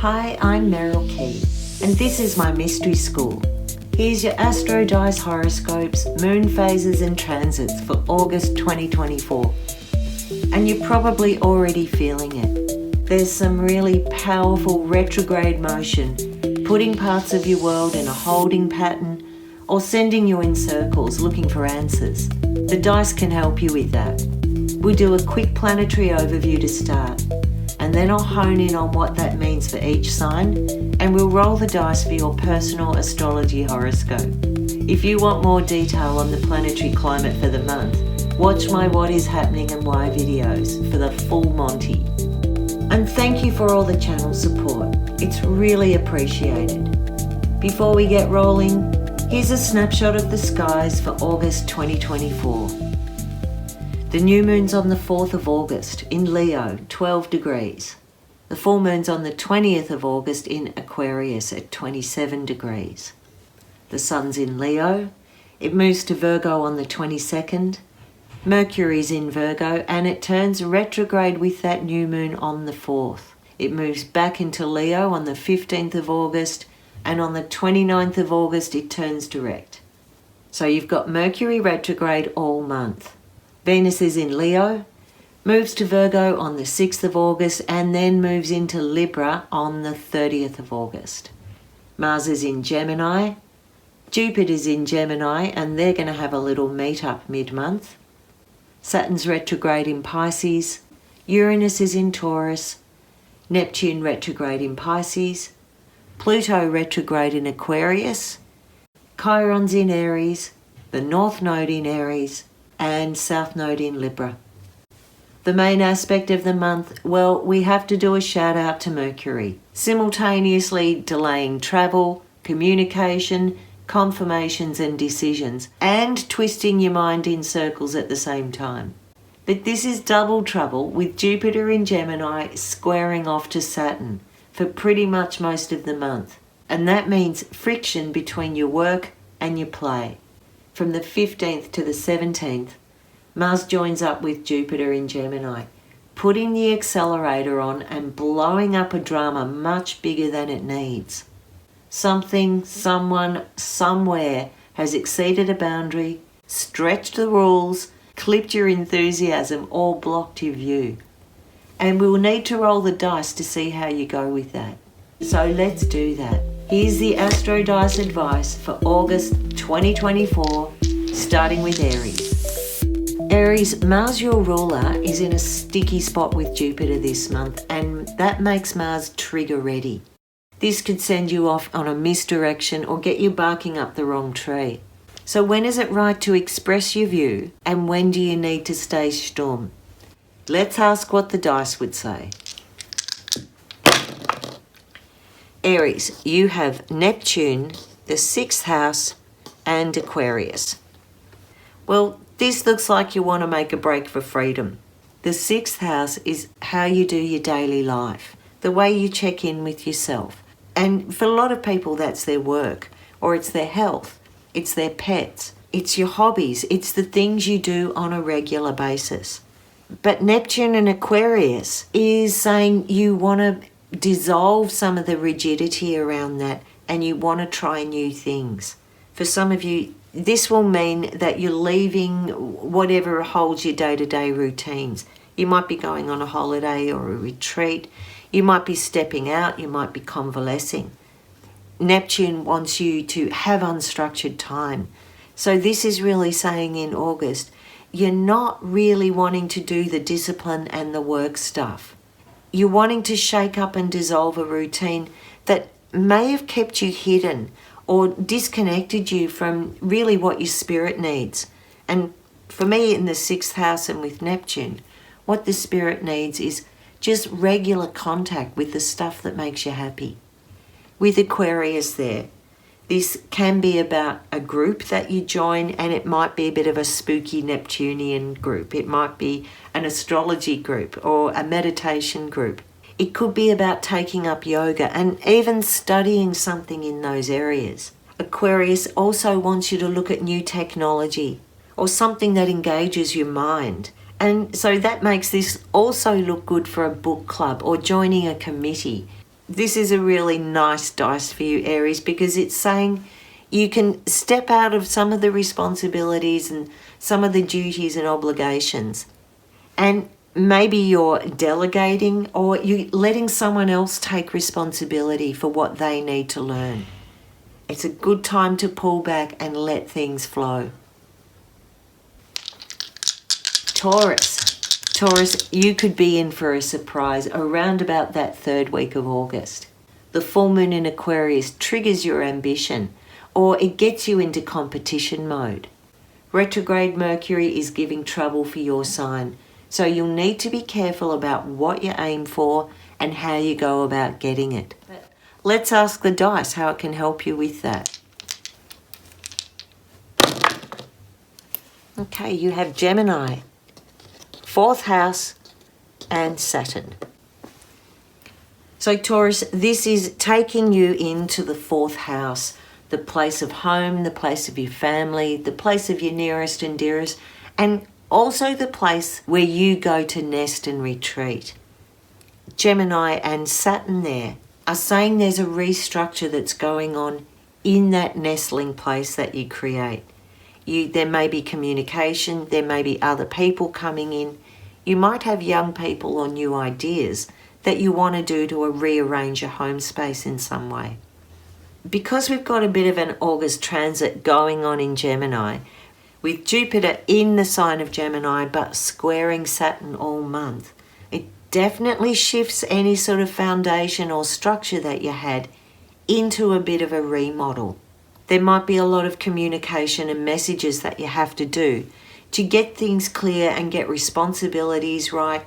Hi, I'm Meryl Key, and this is my mystery school. Here's your Astro Dice horoscopes, moon phases and transits for August 2024. And you're probably already feeling it. There's some really powerful retrograde motion, putting parts of your world in a holding pattern or sending you in circles looking for answers. The dice can help you with that. We'll do a quick planetary overview to start, and then I'll hone in on what that means for each sign, and we'll roll the dice for your personal astrology horoscope. If you want more detail on the planetary climate for the month, watch my What Is Happening and Why videos for the full Monty. And thank you for all the channel support. It's really appreciated. Before we get rolling, here's a snapshot of the skies for August 2024. The new moon's on the 4th of August in Leo, 12 degrees. The full moon's on the 20th of August in Aquarius at 27 degrees. The sun's in Leo. It moves to Virgo on the 22nd. Mercury's in Virgo and it turns retrograde with that new moon on the 4th. It moves back into Leo on the 15th of August, and on the 29th of August it turns direct. So you've got Mercury retrograde all month. Venus is in Leo, moves to Virgo on the 6th of August, and then moves into Libra on the 30th of August. Mars is in Gemini, Jupiter is in Gemini, and they're going to have a little meet-up mid-month. Saturn's retrograde in Pisces, Uranus is in Taurus, Neptune retrograde in Pisces, Pluto retrograde in Aquarius, Chiron's in Aries, the North Node in Aries, and South Node in Libra. The main aspect of the month, well, we have to do a shout out to Mercury, simultaneously delaying travel, communication, confirmations and decisions, and twisting your mind in circles at the same time. But this is double trouble with Jupiter in Gemini squaring off to Saturn for pretty much most of the month. And that means friction between your work and your play. From the 15th to the 17th, Mars joins up with Jupiter in Gemini, putting the accelerator on and blowing up a drama much bigger than it needs. Something, someone, somewhere has exceeded a boundary, stretched the rules, clipped your enthusiasm, or blocked your view. And we'll need to roll the dice to see how you go with that. So let's do that. Here's the Astro Dice advice for August 2024, starting with Aries. Aries, Mars, your ruler, is in a sticky spot with Jupiter this month, and that makes Mars trigger ready. This could send you off on a misdirection or get you barking up the wrong tree. So when is it right to express your view, and when do you need to stay stum? Let's ask what the dice would say. Aries, you have Neptune, the 6th house, and Aquarius. Well, this looks like you want to make a break for freedom. The 6th house is how you do your daily life, the way you check in with yourself. And for a lot of people, that's their work, or it's their health, it's their pets, it's your hobbies, it's the things you do on a regular basis. But Neptune and Aquarius is saying you want to dissolve some of the rigidity around that, and you want to try new things. For some of you, this will mean that you're leaving whatever holds your day-to-day routines. You might be going on a holiday or a retreat. You might be stepping out. You might be convalescing. Neptune wants you to have unstructured time. So this is really saying in August, you're not really wanting to do the discipline and the work stuff. You're wanting to shake up and dissolve a routine that may have kept you hidden or disconnected you from really what your spirit needs. And for me, in the 6th house and with Neptune, what the spirit needs is just regular contact with the stuff that makes you happy. With Aquarius there, this can be about a group that you join, and it might be a bit of a spooky Neptunian group. It might be an astrology group or a meditation group. It could be about taking up yoga and even studying something in those areas. Aquarius also wants you to look at new technology or something that engages your mind. And so that makes this also look good for a book club or joining a committee. this is a really nice dice for you, Aries, because it's saying you can step out of some of the responsibilities and some of the duties and obligations. And maybe you're delegating or you're letting someone else take responsibility for what they need to learn. It's a good time to pull back and let things flow. Taurus, you could be in for a surprise around about that third week of August. The full moon in Aquarius triggers your ambition, or it gets you into competition mode. Retrograde Mercury is giving trouble for your sign, so you'll need to be careful about what you aim for and how you go about getting it. Let's ask the dice how it can help you with that. Okay, you have Gemini, 4th house, and Saturn. So Taurus, this is taking you into the 4th house, the place of home, the place of your family, the place of your nearest and dearest, and also the place where you go to nest and retreat. Gemini and Saturn there are saying there's a restructure that's going on in that nestling place that you create. There may be communication, there may be other people coming in. You might have young people or new ideas that you want to do to rearrange your home space in some way. Because we've got a bit of an August transit going on in Gemini, with Jupiter in the sign of Gemini but squaring Saturn all month, it definitely shifts any sort of foundation or structure that you had into a bit of a remodel. There might be a lot of communication and messages that you have to do to get things clear and get responsibilities right.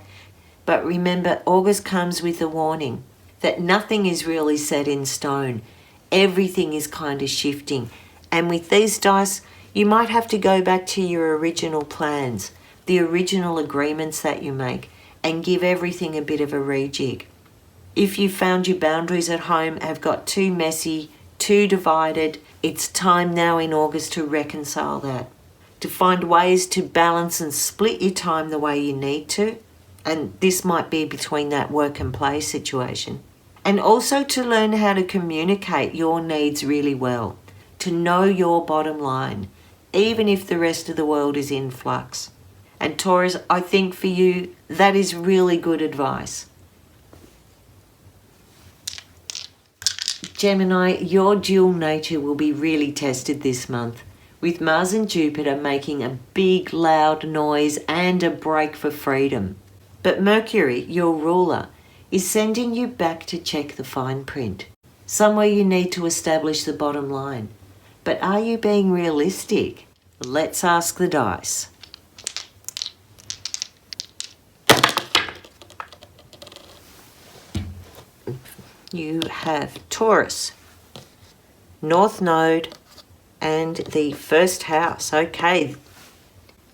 But remember, August comes with a warning that nothing is really set in stone. Everything is kind of shifting. And with these dice, you might have to go back to your original plans, the original agreements that you make, and give everything a bit of a rejig. If you found your boundaries at home have got too messy, too divided, it's time now in August to reconcile that, to find ways to balance and split your time the way you need to. And this might be between that work and play situation. And also to learn how to communicate your needs really well, to know your bottom line, even if the rest of the world is in flux. And Taurus, I think for you, that is really good advice. Gemini, your dual nature will be really tested this month, with Mars and Jupiter making a big loud noise and a break for freedom. But Mercury, your ruler, is sending you back to check the fine print. Somewhere you need to establish the bottom line. But are you being realistic? Let's ask the dice. You have Taurus, North Node, and the 1st house. Okay,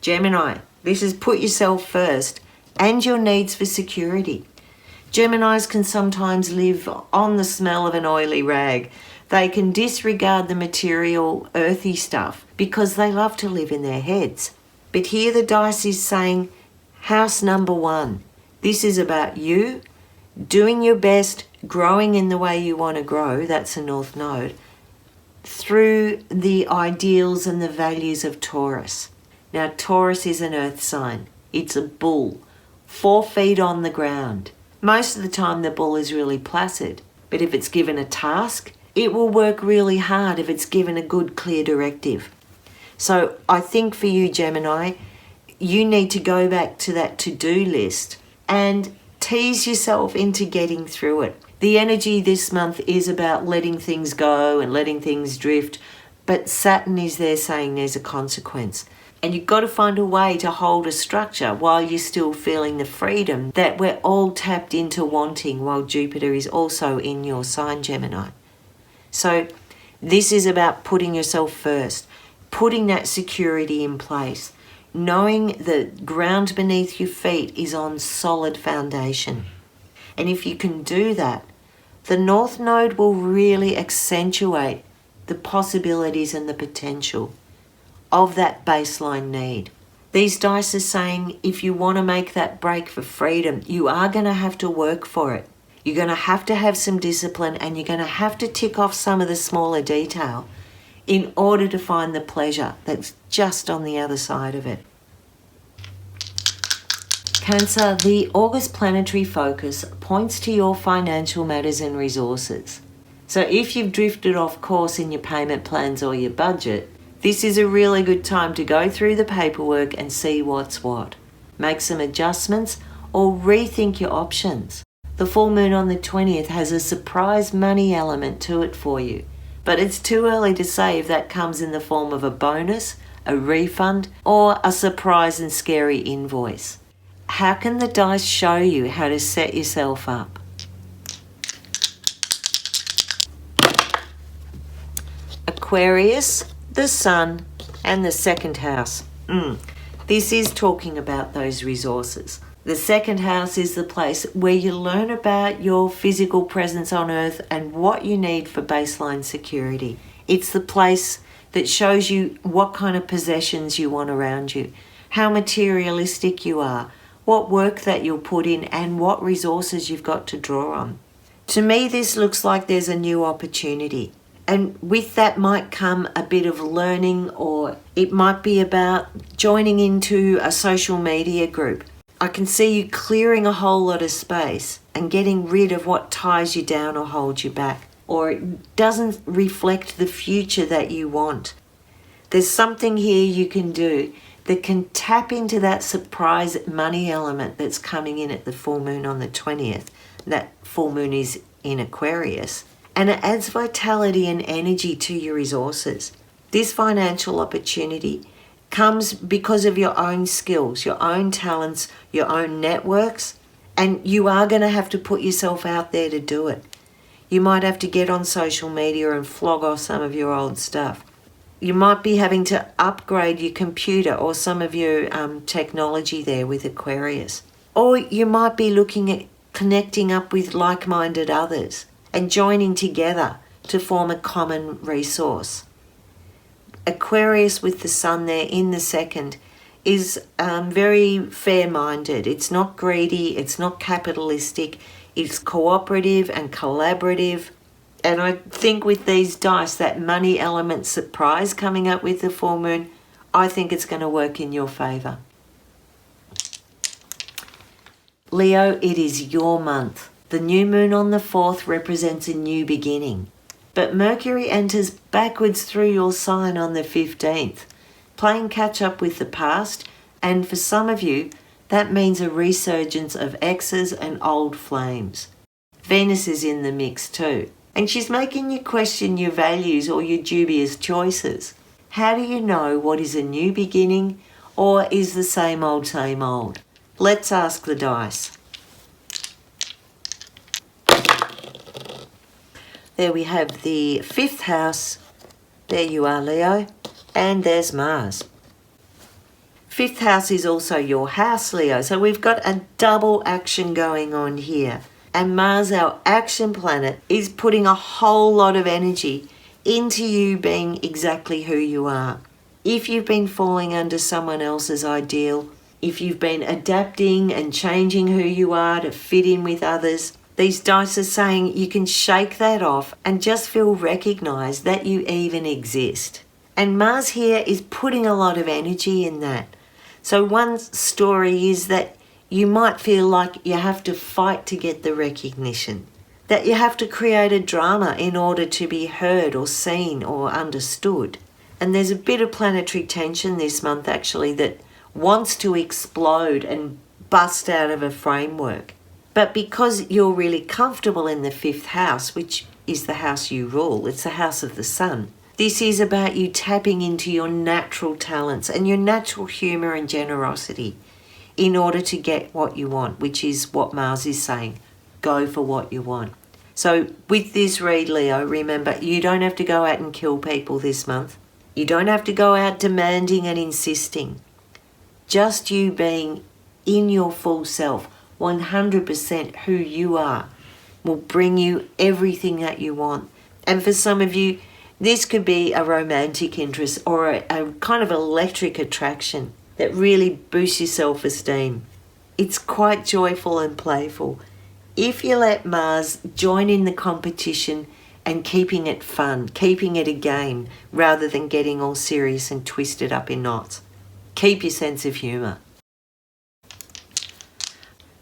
Gemini, this is put yourself first and your needs for security. Geminis can sometimes live on the smell of an oily rag. They can disregard the material, earthy stuff because they love to live in their heads. But here the dice is saying, house number 1. This is about you doing your best, growing in the way you want to grow, that's a North Node, through the ideals and the values of Taurus. Now, Taurus is an earth sign. It's a bull, 4 feet on the ground. Most of the time the bull is really placid, but if it's given a task, it will work really hard if it's given a good, clear directive. So I think for you, Gemini, you need to go back to that to-do list and tease yourself into getting through it. The energy this month is about letting things go and letting things drift, but Saturn is there saying there's a consequence. And you've got to find a way to hold a structure while you're still feeling the freedom that we're all tapped into wanting while Jupiter is also in your sign, Gemini. So this is about putting yourself first, putting that security in place, knowing the ground beneath your feet is on solid foundation. And if you can do that, the North Node will really accentuate the possibilities and the potential of that baseline need. These dice are saying if you want to make that break for freedom, you are going to have to work for it. You're going to have some discipline, and you're going to have to tick off some of the smaller detail in order to find the pleasure that's just on the other side of it. Cancer, the August planetary focus points to your financial matters and resources. So if you've drifted off course in your payment plans or your budget, this is a really good time to go through the paperwork and see what's what. Make some adjustments or rethink your options. The full moon on the 20th has a surprise money element to it for you, but it's too early to say if that comes in the form of a bonus, a refund, or a surprise and scary invoice. How can the dice show you how to set yourself up? Aquarius, the Sun, and the second house. This is talking about those resources. The second house is the place where you learn about your physical presence on Earth and what you need for baseline security. It's the place that shows you what kind of possessions you want around you, how materialistic you are, what work that you'll put in, and what resources you've got to draw on. To me, this looks like there's a new opportunity. And with that might come a bit of learning, or it might be about joining into a social media group. I can see you clearing a whole lot of space and getting rid of what ties you down or holds you back, or it doesn't reflect the future that you want. There's something here you can do that can tap into that surprise money element that's coming in at the full moon on the 20th. That full moon is in Aquarius, and it adds vitality and energy to your resources. This financial opportunity comes because of your own skills, your own talents, your own networks, and you are going to have to put yourself out there to do it. You might have to get on social media and flog off some of your old stuff. You might be having to upgrade your computer or some of your technology there with Aquarius. Or you might be looking at connecting up with like-minded others and joining together to form a common resource. Aquarius with the Sun there in the second is very fair-minded. It's not greedy, it's not capitalistic, it's cooperative and collaborative. And I think with these dice, that money element surprise coming up with the full moon, I think it's going to work in your favour. Leo, it is your month. The new moon on the 4th represents a new beginning. But Mercury enters backwards through your sign on the 15th, playing catch up with the past, and for some of you, that means a resurgence of exes and old flames. Venus is in the mix too, and she's making you question your values or your dubious choices. How do you know what is a new beginning or is the same old, same old? Let's ask the dice. There we have the 5th house. There you are, Leo. And there's Mars. 5th house is also your house, Leo. So we've got a double action going on here. And Mars, our action planet, is putting a whole lot of energy into you being exactly who you are. If you've been falling under someone else's ideal, if you've been adapting and changing who you are to fit in with others, these dice are saying you can shake that off and just feel recognised that you even exist. And Mars here is putting a lot of energy in that. So one story is that you might feel like you have to fight to get the recognition, that you have to create a drama in order to be heard or seen or understood. And there's a bit of planetary tension this month actually that wants to explode and bust out of a framework. But because you're really comfortable in the 5th house, which is the house you rule, it's the house of the sun, this is about you tapping into your natural talents and your natural humour and generosity in order to get what you want, which is what Mars is saying. Go for what you want. So with this read, Leo, remember, you don't have to go out and kill people this month. You don't have to go out demanding and insisting. Just you being in your full self, 100% who you are, will bring you everything that you want. And for some of you, this could be a romantic interest or a kind of electric attraction that really boosts your self-esteem. It's quite joyful and playful. if you let Mars join in the competition and keeping it fun, keeping it a game, rather than getting all serious and twisted up in knots. Keep your sense of humour.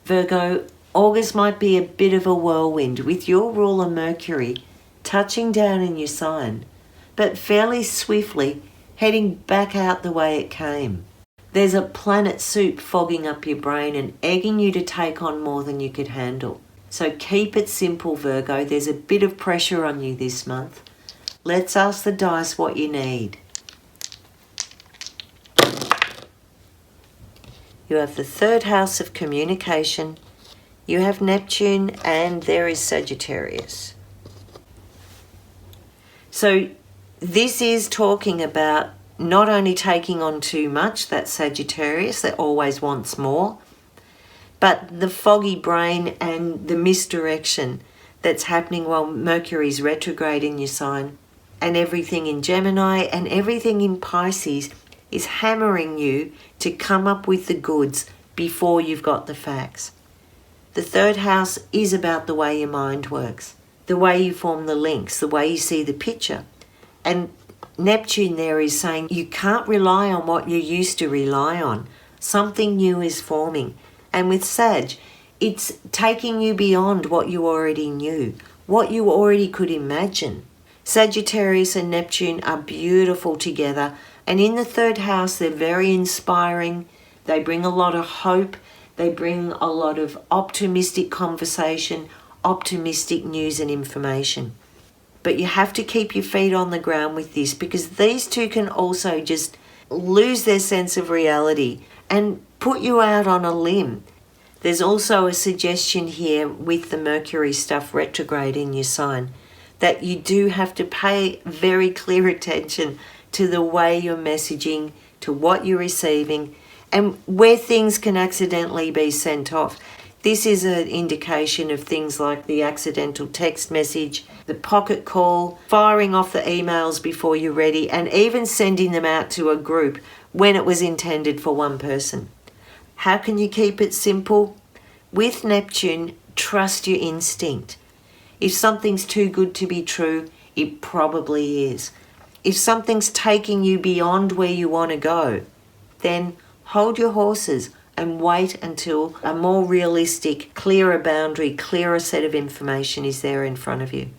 Virgo, August might be a bit of a whirlwind with your ruler Mercury touching down in your sign, but fairly swiftly heading back out the way it came. There's a planet soup fogging up your brain and egging you to take on more than you could handle. So keep it simple, Virgo. There's a bit of pressure on you this month. Let's ask the dice what you need. You have the third house of communication. You have Neptune, and there is Sagittarius. So this is talking about not only taking on too much, that Sagittarius that always wants more, but the foggy brain and the misdirection that's happening while Mercury's retrograde in your sign, and everything in Gemini and everything in Pisces is hammering you to come up with the goods before you've got the facts. The third house is about the way your mind works, the way you form the links, the way you see the picture. And Neptune there is saying you can't rely on what you used to rely on. Something new is forming. And with Sag, it's taking you beyond what you already knew, what you already could imagine. Sagittarius and Neptune are beautiful together, and in the third house, they're very inspiring. They bring a lot of hope. They bring a lot of optimistic conversation, optimistic news and information. But you have to keep your feet on the ground with this, because these two can also just lose their sense of reality and put you out on a limb. There's also a suggestion here with the Mercury stuff retrograde in your sign that you do have to pay very clear attention to the way you're messaging, to what you're receiving, and where things can accidentally be sent off. This is an indication of things like the accidental text message, the pocket call, firing off the emails before you're ready, and even sending them out to a group when it was intended for one person. How can you keep it simple? With Neptune, trust your instinct. If something's too good to be true, it probably is. If something's taking you beyond where you want to go, then hold your horses and wait until a more realistic, clearer boundary, clearer set of information is there in front of you.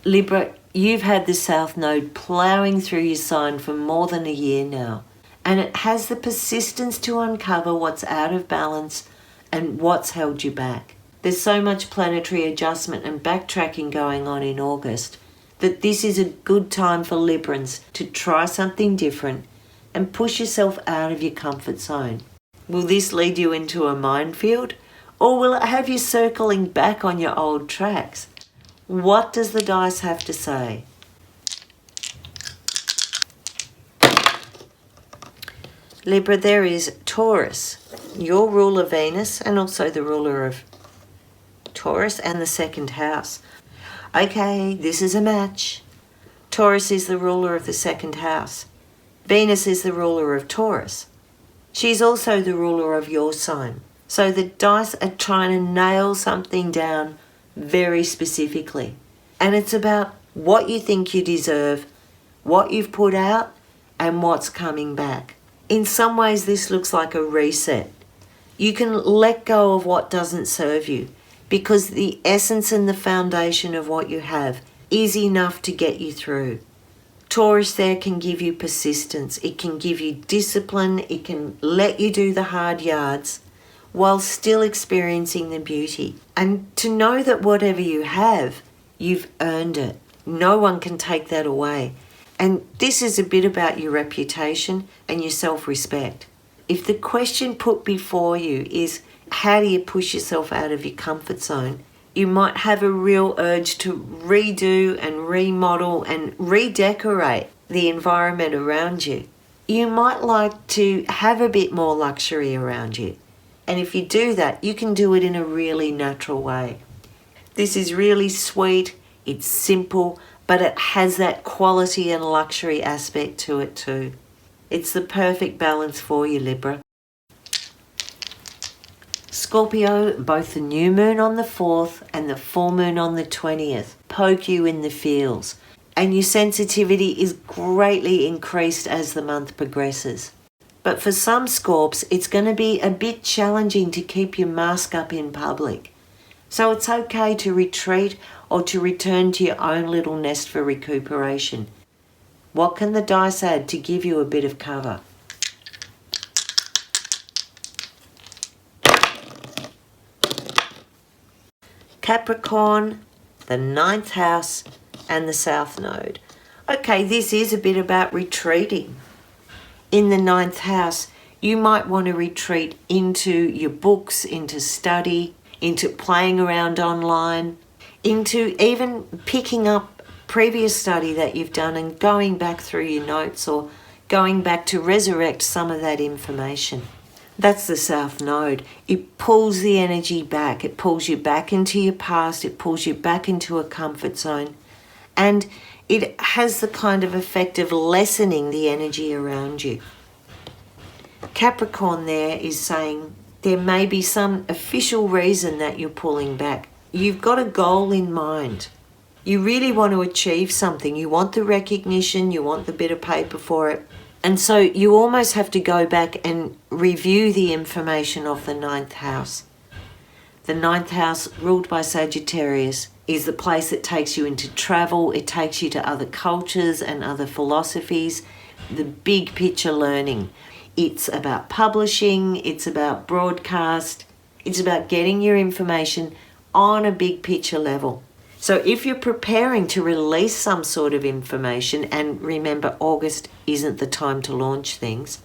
Libra, you've had the South Node ploughing through your sign for more than a year now, and it has the persistence to uncover what's out of balance and what's held you back. There's so much planetary adjustment and backtracking going on in August that this is a good time for Librans to try something different and push yourself out of your comfort zone. Will this lead you into a minefield, or will it have you circling back on your old tracks? What does the dice have to say? Libra, there is Taurus, your ruler Venus, and also the ruler of Taurus and the second house. Okay, this is a match. Taurus is the ruler of the second house. Venus is the ruler of Taurus. She's also the ruler of your sign. So the dice are trying to nail something down very specifically. And it's about what you think you deserve, what you've put out, and what's coming back. In some ways, this looks like a reset. You can let go of what doesn't serve you, because the essence and the foundation of what you have is enough to get you through. Taurus there can give you persistence. It can give you discipline. It can let you do the hard yards while still experiencing the beauty. And to know that whatever you have, you've earned it. No one can take that away. And this is a bit about your reputation and your self-respect. If the question put before you is, how do you push yourself out of your comfort zone? You might have a real urge to redo and remodel and redecorate the environment around you. You might like to have a bit more luxury around you. And if you do that, you can do it in a really natural way. This is really sweet, it's simple, but it has that quality and luxury aspect to it too. It's the perfect balance for you, Libra. Scorpio, both the new moon on the 4th and the full moon on the 20th poke you in the feels, and your sensitivity is greatly increased as the month progresses. But for some Scorps, it's going to be a bit challenging to keep your mask up in public. So it's okay to retreat or to return to your own little nest for recuperation. What can the dice add to give you a bit of cover? Capricorn, the 9th house, and the South Node. Okay, this is a bit about retreating. In the 9th house, you might want to retreat into your books, into study, into playing around online, into even picking up previous study that you've done and going back through your notes or going back to resurrect some of that information. That's the South Node. It pulls the energy back. It pulls you back into your past. It pulls you back into a comfort zone. And it has the kind of effect of lessening the energy around you. Capricorn there is saying there may be some official reason that you're pulling back. You've got a goal in mind. You really want to achieve something. You want the recognition. You want the bit of paper for it. And so you almost have to go back and review the information of the 9th house. The 9th house, ruled by Sagittarius, is the place that takes you into travel. It takes you to other cultures and other philosophies, the big picture learning. It's about publishing, it's about broadcast, it's about getting your information on a big picture level. So if you're preparing to release some sort of information, and remember August isn't the time to launch things,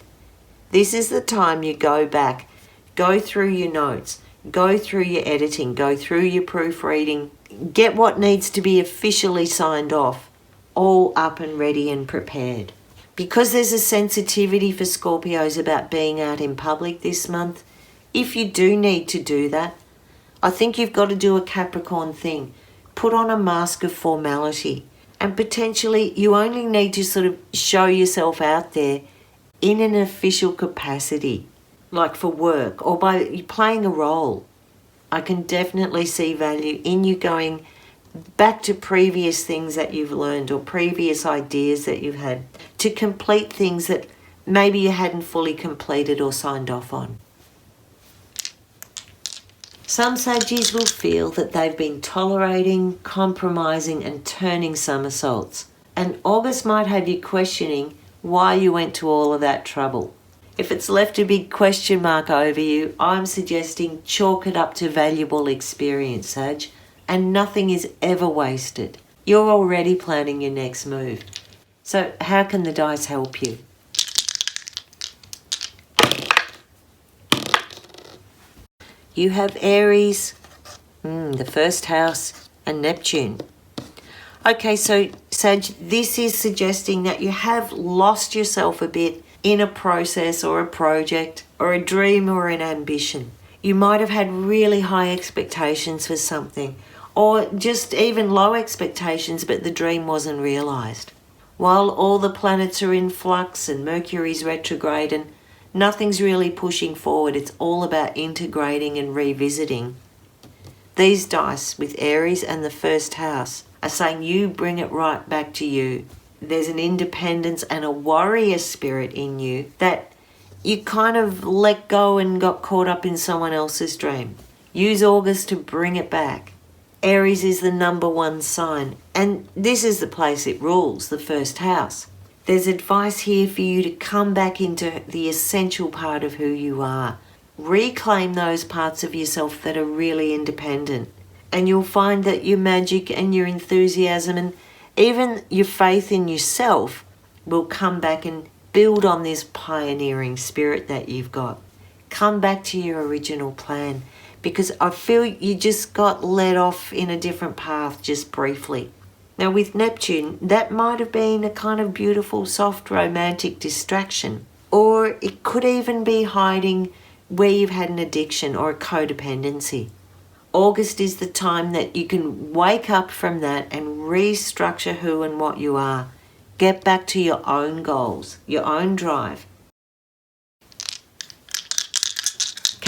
this is the time you go back, go through your notes, go through your editing, go through your proofreading, get what needs to be officially signed off, all up and ready and prepared. Because there's a sensitivity for Scorpios about being out in public this month, if you do need to do that, I think you've got to do a Capricorn thing. Put on a mask of formality, and potentially you only need to sort of show yourself out there in an official capacity, like for work or by playing a role. I can definitely see value in you going back to previous things that you've learned or previous ideas that you've had to complete things that maybe you hadn't fully completed or signed off on. Some Saggies will feel that they've been tolerating, compromising and turning somersaults, and August might have you questioning why you went to all of that trouble. If it's left a big question mark over you, I'm suggesting chalk it up to valuable experience, Sag, and nothing is ever wasted. You're already planning your next move. So how can the dice help you? You have Aries, the 1st house, and Neptune. Okay, so Sag, this is suggesting that you have lost yourself a bit in a process or a project or a dream or an ambition. You might have had really high expectations for something, or just even low expectations, but the dream wasn't realised. While all the planets are in flux and Mercury's retrograde and nothing's really pushing forward, it's all about integrating and revisiting. These dice with Aries and the 1st house are saying you bring it right back to you. There's an independence and a warrior spirit in you that you kind of let go and got caught up in someone else's dream. Use August to bring it back. Aries is the number 1 sign, and this is the place it rules, the 1st house. There's advice here for you to come back into the essential part of who you are. Reclaim those parts of yourself that are really independent, and you'll find that your magic and your enthusiasm and even your faith in yourself will come back and build on this pioneering spirit that you've got. Come back to your original plan, because I feel you just got led off in a different path just briefly. Now with Neptune, that might have been a kind of beautiful, soft, romantic distraction. Or it could even be hiding where you've had an addiction or a codependency. August is the time that you can wake up from that and restructure who and what you are. Get back to your own goals, your own drive.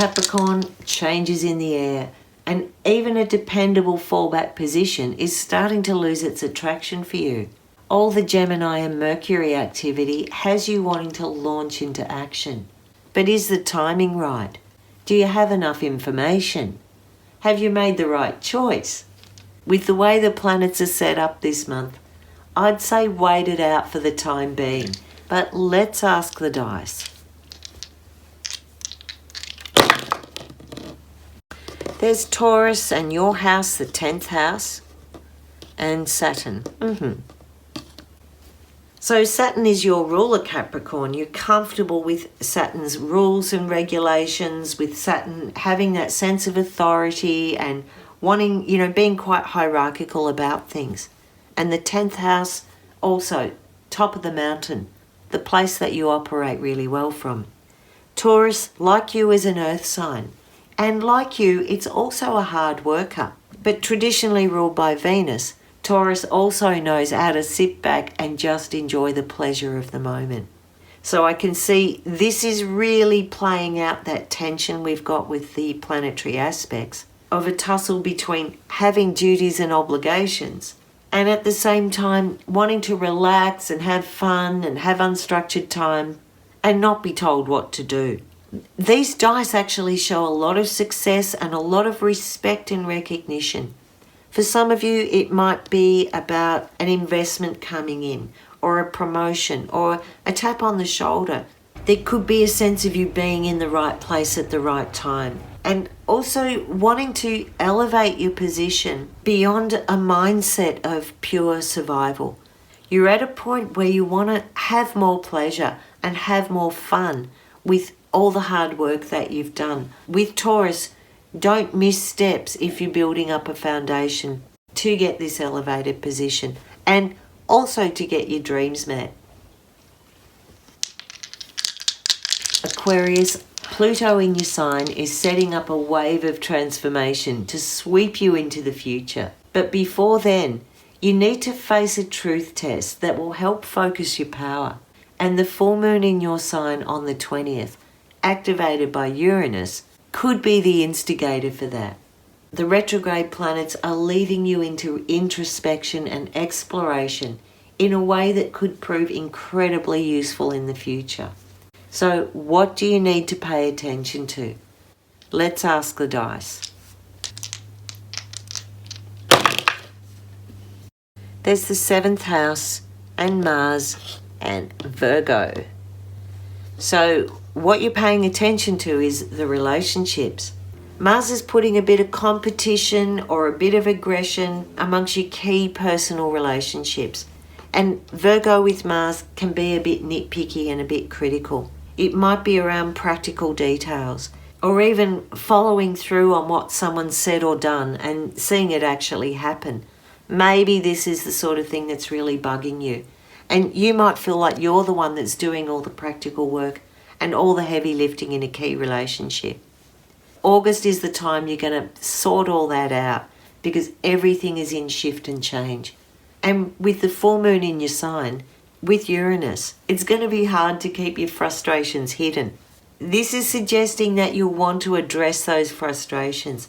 Capricorn, changes in the air, and even a dependable fallback position is starting to lose its attraction for you. All the Gemini and Mercury activity has you wanting to launch into action. But is the timing right? Do you have enough information? Have you made the right choice? With the way the planets are set up this month, I'd say wait it out for the time being. But let's ask the dice. There's Taurus and your house, the 10th house, and Saturn. So Saturn is your ruler, Capricorn. You're comfortable with Saturn's rules and regulations, with Saturn having that sense of authority and wanting, being quite hierarchical about things. And the 10th house, also top of the mountain, the place that you operate really well from. Taurus, like you, is an earth sign. And like you, it's also a hard worker. But traditionally ruled by Venus, Taurus also knows how to sit back and just enjoy the pleasure of the moment. So I can see this is really playing out that tension we've got with the planetary aspects of a tussle between having duties and obligations and at the same time wanting to relax and have fun and have unstructured time and not be told what to do. These dice actually show a lot of success and a lot of respect and recognition. For some of you, it might be about an investment coming in, or a promotion, or a tap on the shoulder. There could be a sense of you being in the right place at the right time, and also wanting to elevate your position beyond a mindset of pure survival. You're at a point where you want to have more pleasure and have more fun with all the hard work that you've done. With Taurus, don't miss steps if you're building up a foundation to get this elevated position and also to get your dreams met. Aquarius, Pluto in your sign is setting up a wave of transformation to sweep you into the future. But before then, you need to face a truth test that will help focus your power. And the full moon in your sign on the 20th, activated by Uranus, could be the instigator for that. The retrograde planets are leading you into introspection and exploration in a way that could prove incredibly useful in the future. So what do you need to pay attention to? Let's ask the dice. There's the 7th house and Mars and Virgo. So what you're paying attention to is the relationships. Mars is putting a bit of competition or a bit of aggression amongst your key personal relationships. And Virgo with Mars can be a bit nitpicky and a bit critical. It might be around practical details or even following through on what someone said or done and seeing it actually happen. Maybe this is the sort of thing that's really bugging you. And you might feel like you're the one that's doing all the practical work and all the heavy lifting in a key relationship. August is the time you're going to sort all that out because everything is in shift and change. And with the full moon in your sign, with Uranus, it's going to be hard to keep your frustrations hidden. This is suggesting that you'll want to address those frustrations.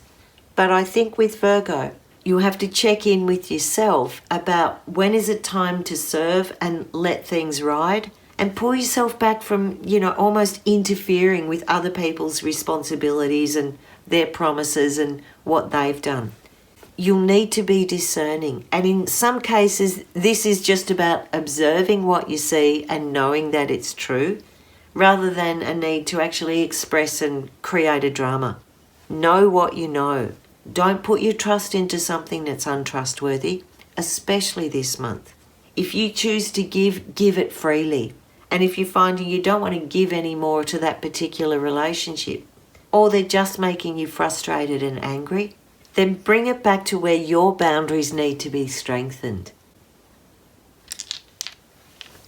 But I think with Virgo, you have to check in with yourself about when is it time to serve and let things ride and pull yourself back from, almost interfering with other people's responsibilities and their promises and what they've done. You'll need to be discerning. And in some cases, this is just about observing what you see and knowing that it's true, rather than a need to actually express and create a drama. Know what you know. Don't put your trust into something that's untrustworthy, especially this month. If you choose to give it freely. And if you're finding you don't want to give any more to that particular relationship, or they're just making you frustrated and angry, then bring it back to where your boundaries need to be strengthened.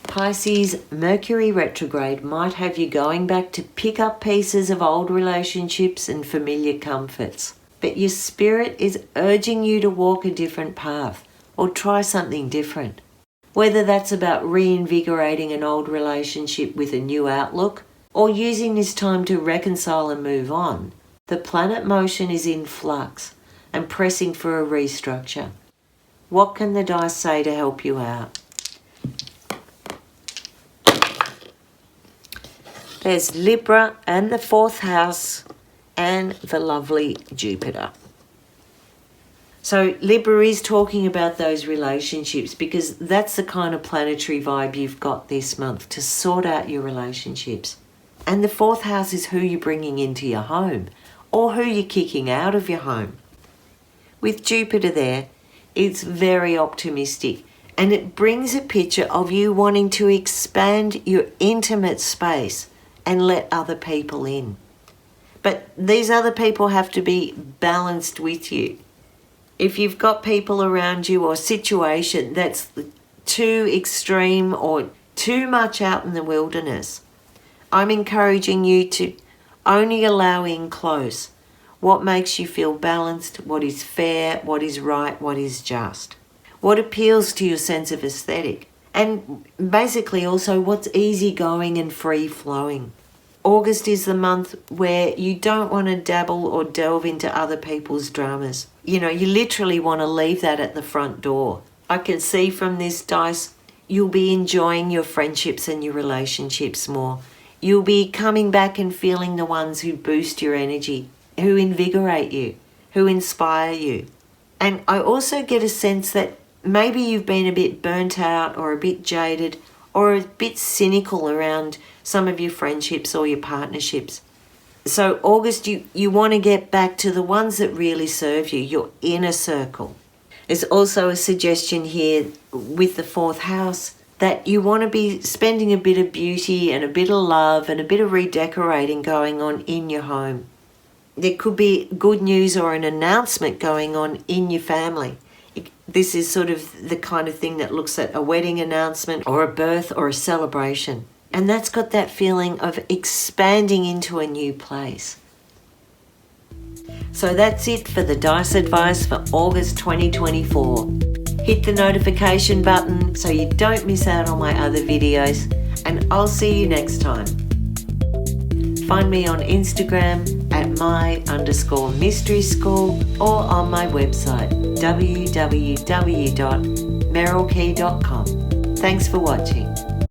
Pisces, Mercury retrograde might have you going back to pick up pieces of old relationships and familiar comforts. But your spirit is urging you to walk a different path or try something different. Whether that's about reinvigorating an old relationship with a new outlook, or using this time to reconcile and move on, the planet motion is in flux and pressing for a restructure. What can the dice say to help you out? There's Libra and the 4th house and the lovely Jupiter. So Libra is talking about those relationships because that's the kind of planetary vibe you've got this month to sort out your relationships. And the 4th house is who you're bringing into your home or who you're kicking out of your home. With Jupiter there, it's very optimistic and it brings a picture of you wanting to expand your intimate space and let other people in. But these other people have to be balanced with you. If you've got people around you or situation that's too extreme or too much out in the wilderness, I'm encouraging you to only allow in close what makes you feel balanced, what is fair, what is right, what is just, what appeals to your sense of aesthetic, and basically also what's easygoing and free-flowing. August is the month where you don't want to dabble or delve into other people's dramas. You know, you literally want to leave that at the front door. I can see from this dice, you'll be enjoying your friendships and your relationships more. You'll be coming back and feeling the ones who boost your energy, who invigorate you, who inspire you. And I also get a sense that maybe you've been a bit burnt out or a bit jaded or a bit cynical around some of your friendships or your partnerships. So August, you want to get back to the ones that really serve you, your inner circle. There's also a suggestion here with the 4th house that you want to be spending a bit of beauty and a bit of love and a bit of redecorating going on in your home. There could be good news or an announcement going on in your family. This is sort of the kind of thing that looks at a wedding announcement or a birth or a celebration. And that's got that feeling of expanding into a new place. So that's it for the dice advice for August 2024. Hit the notification button so you don't miss out on my other videos, and I'll see you next time. Find me on Instagram at my_mystery school or on my website www.merylkey.com. Thanks for watching.